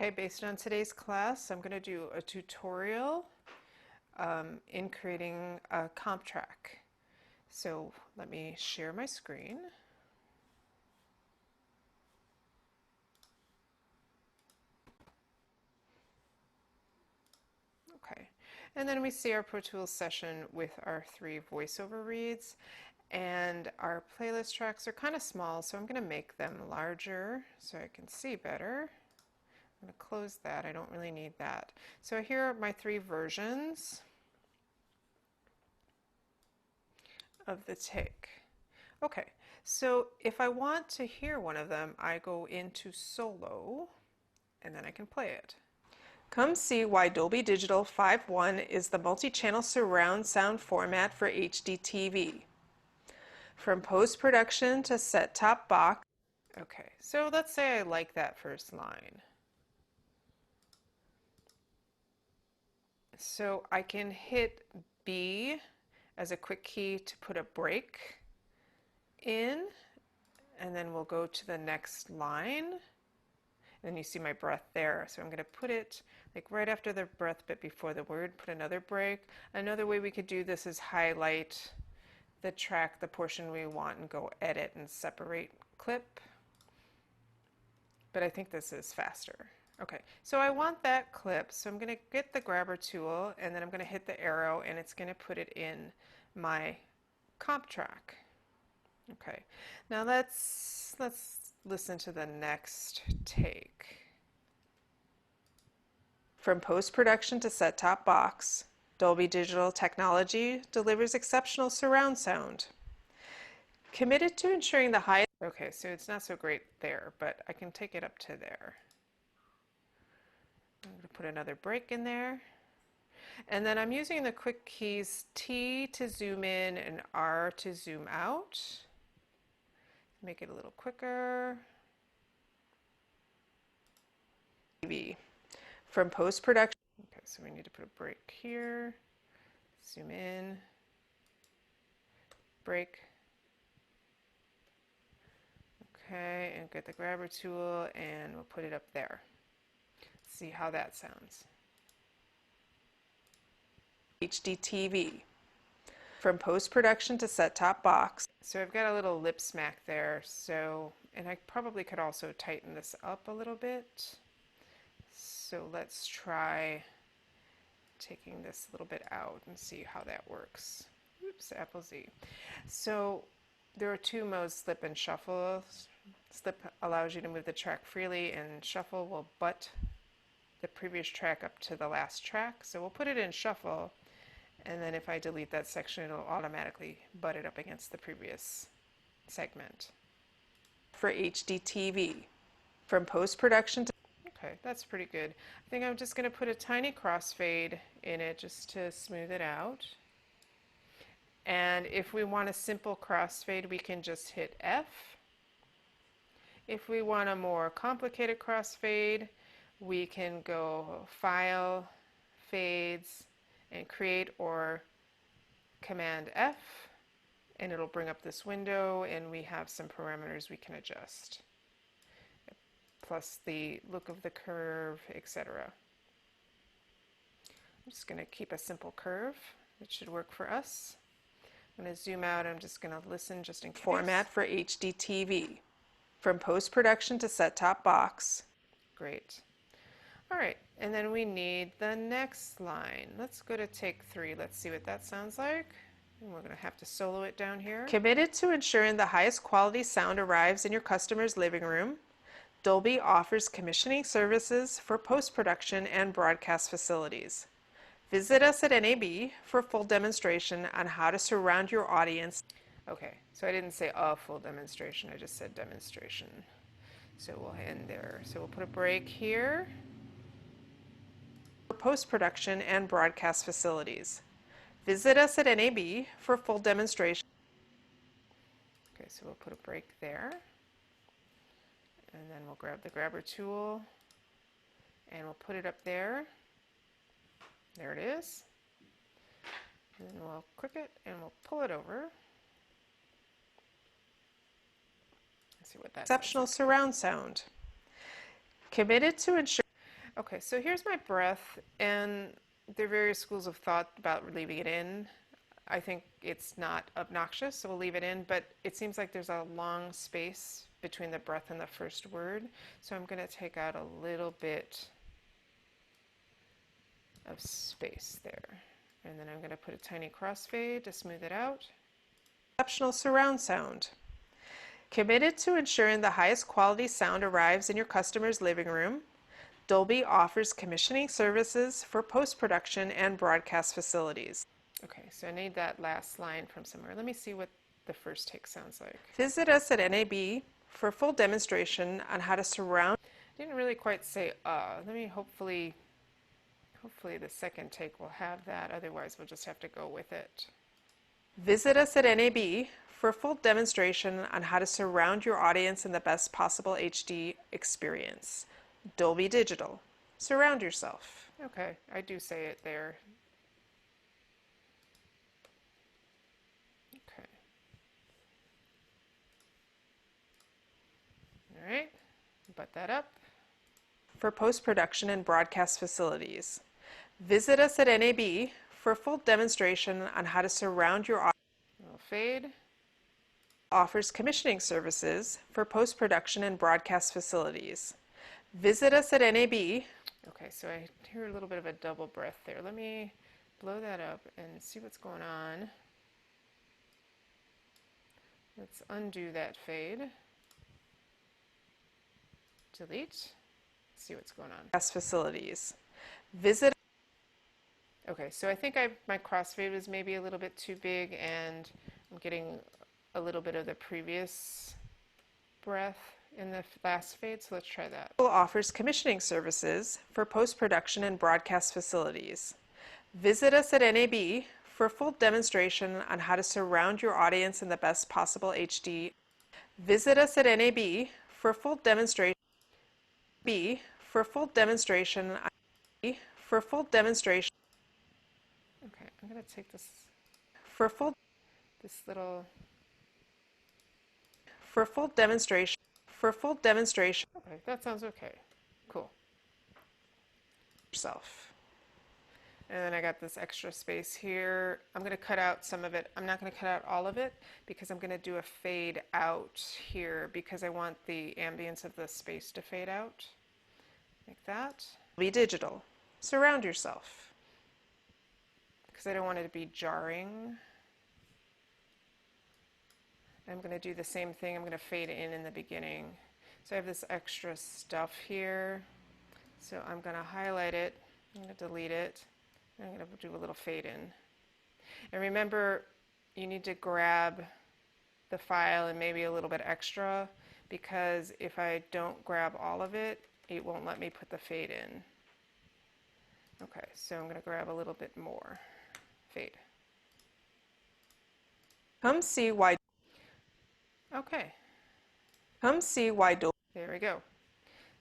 Okay, based on today's class, I'm going to do a tutorial in creating a comp track. So let me share my screen. Okay, and then we see our Pro Tools session with our 3 voiceover reads, and our playlist tracks are kind of small, so I'm going to make them larger so I can see better. I'm going to close that. I don't really need that. So here are my 3 versions of the take. Okay, so if I want to hear one of them, I go into solo and then I can play it. Come see why Dolby Digital 5.1 is the multi-channel surround sound format for HD TV. From post-production to set-top box. Okay, so let's say I like that first line. So I can hit B as a quick key to put a break in, and then we'll go to the next line. And then you see my breath there. So I'm going to put it like right after the breath but before the word, put another break. Another way we could do this is highlight the track, the portion we want, and go edit and separate clip. But I think this is faster. Okay, so I want that clip, so I'm going to get the grabber tool and then I'm going to hit the arrow and it's going to put it in my comp track. Okay, now let's listen to the next take. From post-production to set-top box, Dolby Digital technology delivers exceptional surround sound. Committed to ensuring the highest... Okay, so it's not so great there, but I can take it up to there. I'm going to put another break in there. And then I'm using the quick keys T to zoom in and R to zoom out. Make it a little quicker. From post-production. Okay, so we need to put a break here. Zoom in. Break. Okay, and get the grabber tool and we'll put it up there. Let's see how that sounds. HD TV. From post-production to set-top box. So I've got a little lip smack there, so, and I probably could also tighten this up a little bit. So let's try taking this a little bit out and see how that works. Oops, Apple Z. So there are 2 modes, slip and shuffle. Slip allows you to move the track freely, and shuffle will butt the previous track up to the last track. So we'll put it in shuffle, and then if I delete that section, it'll automatically butt it up against the previous segment. For HD TV, from post-production to... Okay, that's pretty good. I think I'm just going to put a tiny crossfade in it just to smooth it out. And if we want a simple crossfade, we can just hit F. If we want a more complicated crossfade, we can go File, Fades, and Create, or Command F, and it'll bring up this window, and we have some parameters we can adjust, plus the look of the curve, etc. I'm just going to keep a simple curve. It should work for us. I'm going to zoom out. I'm just going to listen just in case. Format for HD TV. From post-production to set-top box. Great. All right, and then we need the next line. Let's go to take 3. Let's see what that sounds like. And we're going to have to solo it down here. Committed to ensuring the highest quality sound arrives in your customer's living room, Dolby offers commissioning services for post-production and broadcast facilities. Visit us at NAB for full demonstration on how to surround your audience. Okay, so I didn't say a full demonstration, I just said demonstration. So we'll end there. So we'll put a break here. For post-production and broadcast facilities. Visit us at NAB for full demonstration. Okay, so we'll put a break there. And then we'll grab the grabber tool and we'll put it up there. There it is. And then we'll click it and we'll pull it over. Let's see what that exceptional surround sound. Committed to ensure. Okay, so here's my breath, and there are various schools of thought about leaving it in. I think it's not obnoxious, so we'll leave it in, but it seems like there's a long space between the breath and the first word, so I'm going to take out a little bit of space there. And then I'm going to put a tiny crossfade to smooth it out. Exceptional surround sound. Committed to ensuring the highest quality sound arrives in your customer's living room, Dolby offers commissioning services for post-production and broadcast facilities. Okay, so I need that last line from somewhere. Let me see what the first take sounds like. Visit us at NAB for a full demonstration on how to surround. Didn't really quite say Let me hopefully the second take will have that. Otherwise, we'll just have to go with it. Visit us at NAB for a full demonstration on how to surround your audience in the best possible HD experience. Dolby Digital. Surround yourself. Okay, I do say it there. Okay. All right, butt that up. For post-production and broadcast facilities. Visit us at NAB for a full demonstration on how to surround your audience. Little fade. Offers commissioning services for post-production and broadcast facilities. Visit us at NAB. Okay, so I hear a little bit of a double breath there. Let me blow that up and see what's going on. Let's undo that fade. Delete. See what's going on. Facilities. Visit. Okay, so I think my crossfade was maybe a little bit too big, and I'm getting a little bit of the previous breath in the last fade, so let's try that. Offers commissioning services for post-production and broadcast facilities. Visit us at NAB for a full demonstration on how to surround your audience in the best possible HD. Visit us at NAB for a full demonstration. For a full demonstration. For a full demonstration. Okay, I'm going to take this for a full for a full demonstration. For a full demonstration. Okay, that sounds okay. Cool. Yourself. And then I got this extra space here. I'm going to cut out some of it. I'm not going to cut out all of it because I'm going to do a fade out here because I want the ambience of the space to fade out. Like that. Be digital. Surround yourself. Because I don't want it to be jarring. I'm going to do the same thing. I'm going to fade in the beginning. So I have this extra stuff here. So I'm going to highlight it. I'm going to delete it. I'm going to do a little fade in. And remember, you need to grab the file and maybe a little bit extra, because if I don't grab all of it, it won't let me put the fade in. Okay, so I'm going to grab a little bit more fade. Come see why. Okay. Come see why. There we go.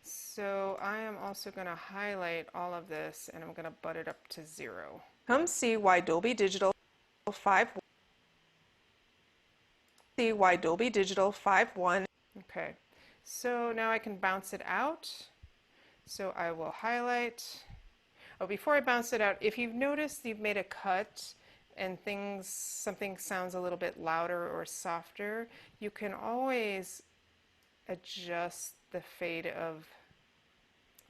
So I am also going to highlight all of this, and I'm going to butt it up to 0. Come see why Dolby Digital 5. See why Dolby Digital 5.1. Okay, so now I can bounce it out. So I will highlight. Oh, before I bounce it out, if you've noticed you've made a cut and something sounds a little bit louder or softer, you can always adjust the fade of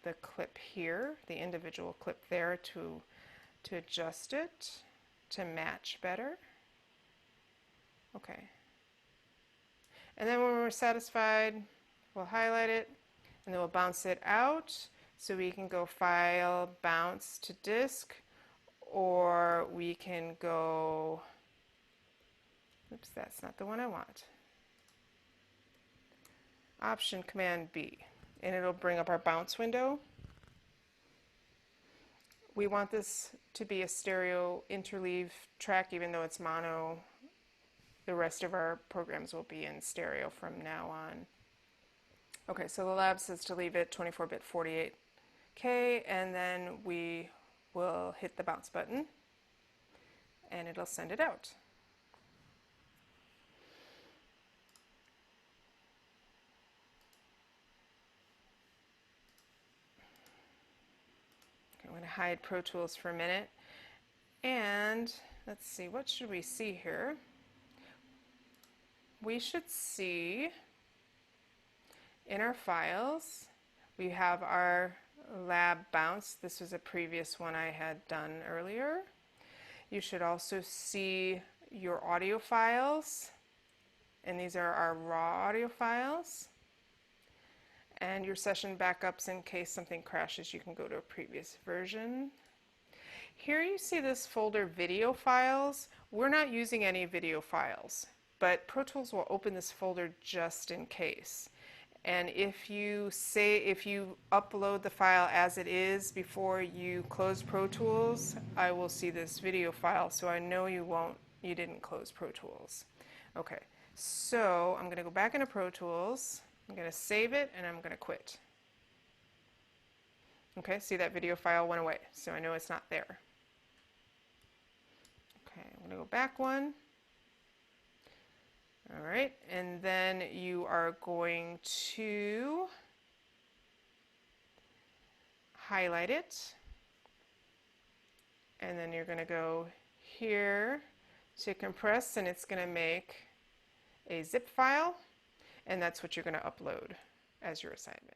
the clip here, the individual clip there, to adjust it to match better. Okay. And then when we're satisfied, we'll highlight it, and then we'll bounce it out. So we can go File, Bounce to Disk, or we can go, oops, that's not the one I want. Option Command B, and it'll bring up our bounce window. We want this to be a stereo interleave track, even though it's mono. The rest of our programs will be in stereo from now on. Okay, so the lab says to leave it 24-bit 48K, and then we will hit the bounce button, and it'll send it out. hide Pro Tools for a minute. And let's see, what should we see here? We should see in our files, we have our lab bounce. This was a previous one I had done earlier. You should also see your audio files, and these are our raw audio files. And your session backups in case something crashes, you can go to a previous version. Here you see this folder video files. We're not using any video files, but Pro Tools will open this folder just in case. And if you upload the file as it is before you close Pro Tools, I will see this video file, so I know you didn't close Pro Tools. Okay, so I'm going to go back into Pro Tools. I'm going to save it and I'm going to quit. Okay, see that video file went away, so I know it's not there. Okay, I'm going to go back one. All right, and then you are going to highlight it, and then you're going to go here to compress, and it's going to make a zip file, and that's what you're going to upload as your assignment.